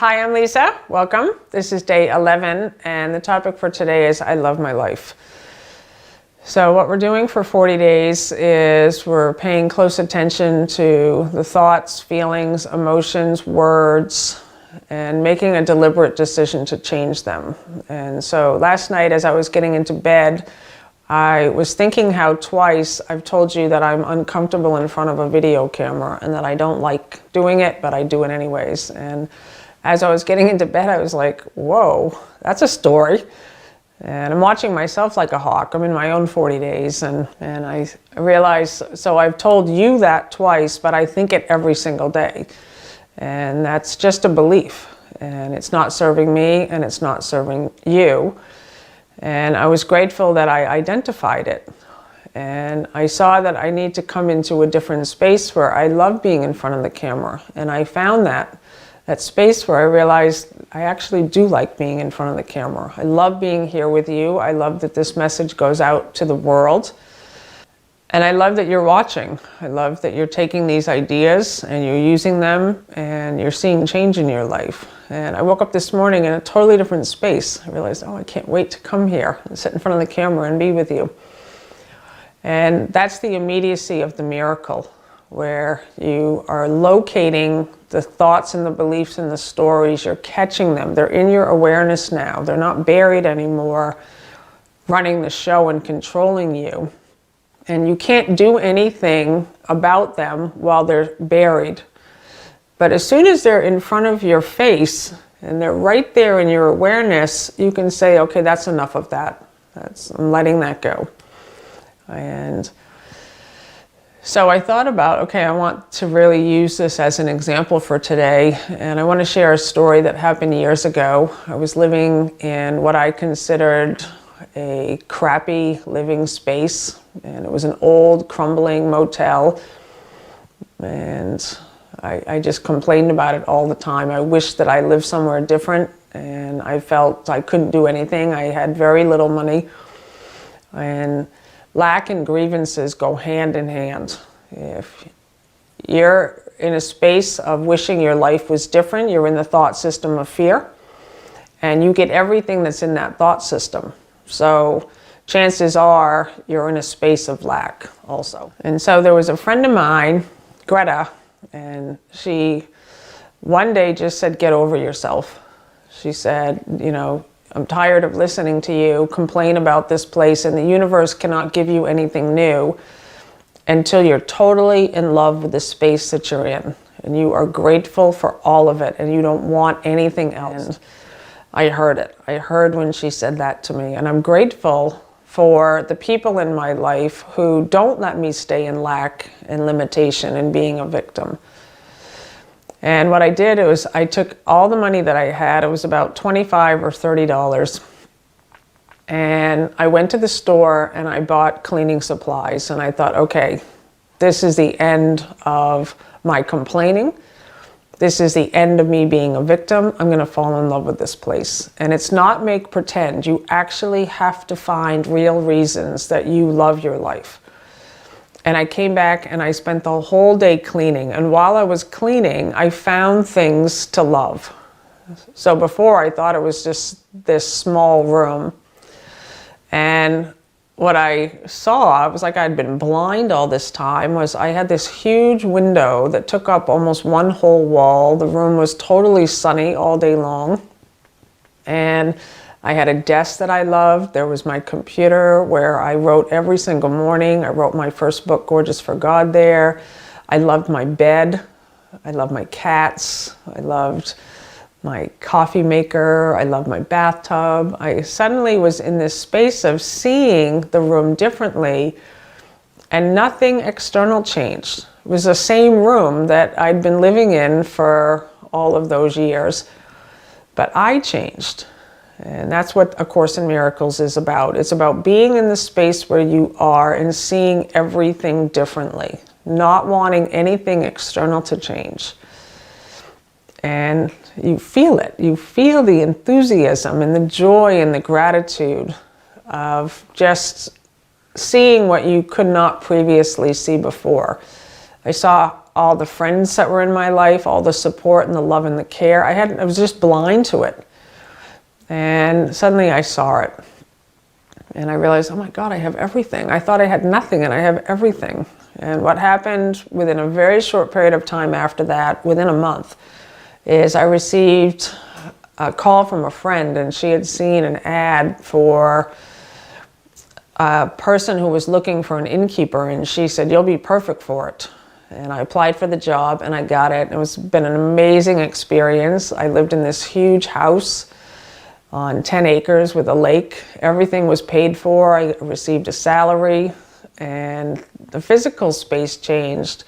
Hi, I'm Lisa. Welcome. This is day 11, and the topic for today is I love my life. So what we're doing for 40 days is we're paying close attention to the thoughts, feelings, emotions, words, and making a deliberate decision to change them. And so last night as I was getting into bed, I was thinking how twice I've told you that I'm uncomfortable in front of a video camera and that I don't like doing it, but I do it anyways. And as I was getting into bed, I was like, whoa, that's a story. And I'm watching myself like a hawk. I'm in my own 40 days and I realized, so I've told you that twice, but I think it every single day. And that's just a belief. And it's not serving me and it's not serving you. And I was grateful that I identified it. And I saw that I need to come into a different space where I love being in front of the camera. And I found that space where I realized I actually do like being in front of the camera. I love being here with you. I love that this message goes out to the world. And I love that you're watching. I love that you're taking these ideas and you're using them and you're seeing change in your life. And I woke up this morning in a totally different space. I realized, oh, I can't wait to come here and sit in front of the camera and be with you. And that's the immediacy of the miracle, where you are locating the thoughts and the beliefs and the stories. You're catching them. They're in your awareness now. They're not buried anymore, running the show and controlling you. And you can't do anything about them while they're buried. But as soon as they're in front of your face and they're right there in your awareness, you can say, okay, that's enough of that. I'm letting that go. And so I thought about, okay, I want to really use this as an example for today, and I want to share a story that happened years ago. I was living in what I considered a crappy living space, and it was an old, crumbling motel, and I just complained about it all the time. I wished that I lived somewhere different, and I felt I couldn't do anything. I had very little money, and lack and grievances go hand in hand. If you're in a space of wishing your life was different, you're in the thought system of fear, and you get everything that's in that thought system. So chances are you're in a space of lack also. And so there was a friend of mine, Greta, and she one day just said, get over yourself. She said, you know, I'm tired of listening to you complain about this place, and the universe cannot give you anything new until you're totally in love with the space that you're in. And you are grateful for all of it, and you don't want anything else. And I heard it. I heard when she said that to me. And I'm grateful for the people in my life who don't let me stay in lack and limitation and being a victim. And what I did was I took all the money that I had, it was about $25 or $30, and I went to the store and I bought cleaning supplies, and I thought, okay, this is the end of my complaining. This is the end of me being a victim. I'm going to fall in love with this place. And it's not make pretend. You actually have to find real reasons that you love your life. And I came back and I spent the whole day cleaning. And while I was cleaning, I found things to love. So before I thought it was just this small room. And what I saw, it was like I'd been blind all this time, was I had this huge window that took up almost one whole wall. The room was totally sunny all day long. And I had a desk that I loved. There was my computer where I wrote every single morning. I wrote my first book, Gorgeous for God, there. I loved my bed. I loved my cats. I loved my coffee maker. I loved my bathtub. I suddenly was in this space of seeing the room differently, and nothing external changed. It was the same room that I'd been living in for all of those years, but I changed. And that's what A Course in Miracles is about. It's about being in the space where you are and seeing everything differently, not wanting anything external to change. And you feel it. You feel the enthusiasm and the joy and the gratitude of just seeing what you could not previously see before. I saw all the friends that were in my life, all the support and the love and the care. I was just blind to it. And suddenly I saw it. And I realized, oh my God, I have everything. I thought I had nothing, and I have everything. And what happened within a very short period of time after that, within a month, is I received a call from a friend, and she had seen an ad for a person who was looking for an innkeeper, and she said, you'll be perfect for it. And I applied for the job, and I got it. It's been an amazing experience. I lived in this huge house on 10 acres with a lake. Everything was paid for. I received a salary, and the physical space changed.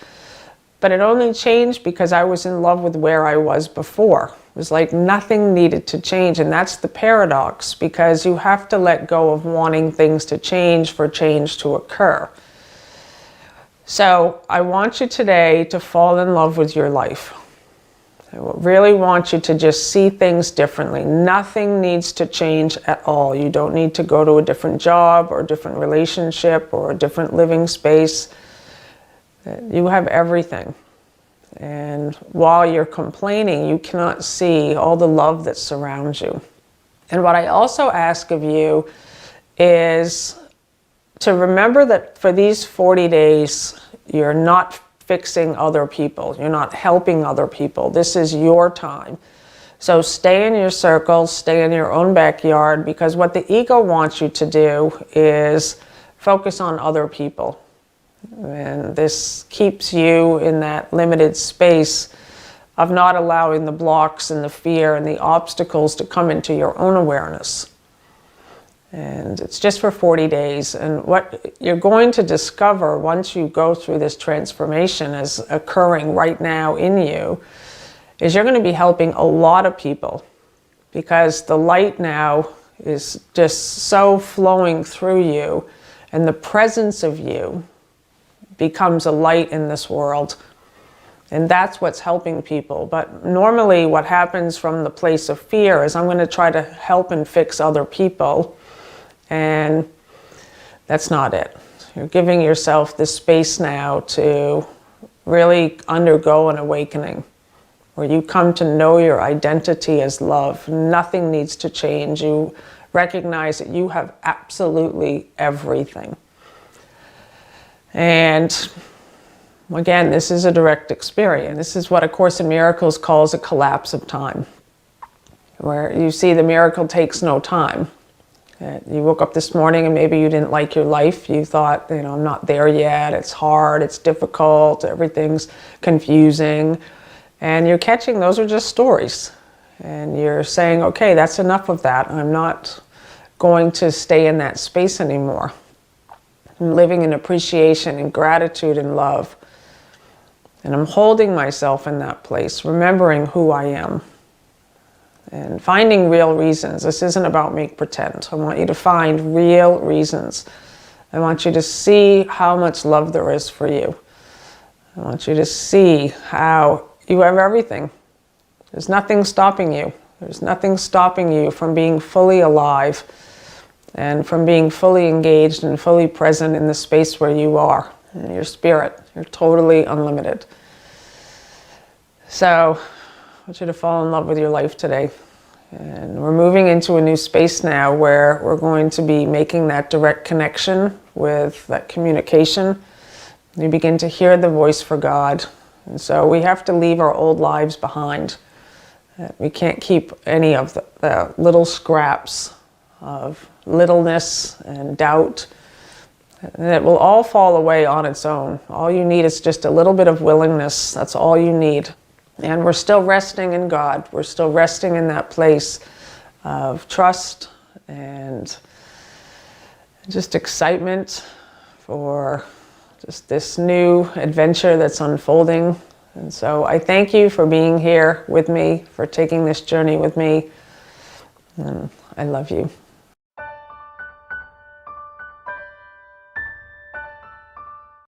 But it only changed because I was in love with where I was before. It was like nothing needed to change, and that's the paradox, because you have to let go of wanting things to change for change to occur. So I want you today to fall in love with your life. I really want you to just see things differently. Nothing needs to change at all. You don't need to go to a different job or a different relationship or a different living space. You have everything. And while you're complaining, you cannot see all the love that surrounds you. And what I also ask of you is to remember that for these 40 days, you're not fixing other people. You're not helping other people. This is your time. So stay in your circle, stay in your own backyard, because what the ego wants you to do is focus on other people. And this keeps you in that limited space of not allowing the blocks and the fear and the obstacles to come into your own awareness. And it's just for 40 days. And what you're going to discover once you go through this transformation as occurring right now in you is you're going to be helping a lot of people, because the light now is just so flowing through you, and the presence of you becomes a light in this world. And that's what's helping people. But normally what happens from the place of fear is I'm going to try to help and fix other people. And that's not it. You're giving yourself the space now to really undergo an awakening, where you come to know your identity as love. Nothing needs to change. You recognize that you have absolutely everything. And again, this is a direct experience. This is what A Course in Miracles calls a collapse of time, where you see the miracle takes no time. You woke up this morning and maybe you didn't like your life. You thought, I'm not there yet. It's hard. It's difficult. Everything's confusing. And you're catching those are just stories. And you're saying, okay, that's enough of that. I'm not going to stay in that space anymore. I'm living in appreciation and gratitude and love. And I'm holding myself in that place, remembering who I am. And finding real reasons. This isn't about make pretend. I want you to find real reasons. I want you to see how much love there is for you. I want you to see how you have everything. There's nothing stopping you. There's nothing stopping you from being fully alive and from being fully engaged and fully present in the space where you are, in your spirit. You're totally unlimited. So I want you to fall in love with your life today. And we're moving into a new space now where we're going to be making that direct connection with that communication. You begin to hear the voice for God. And so we have to leave our old lives behind. We can't keep any of the little scraps of littleness and doubt. And it will all fall away on its own. All you need is just a little bit of willingness. That's all you need. And we're still resting in God. We're still resting in that place of trust and just excitement for just this new adventure that's unfolding. And so I thank you for being here with me, for taking this journey with me. And I love you.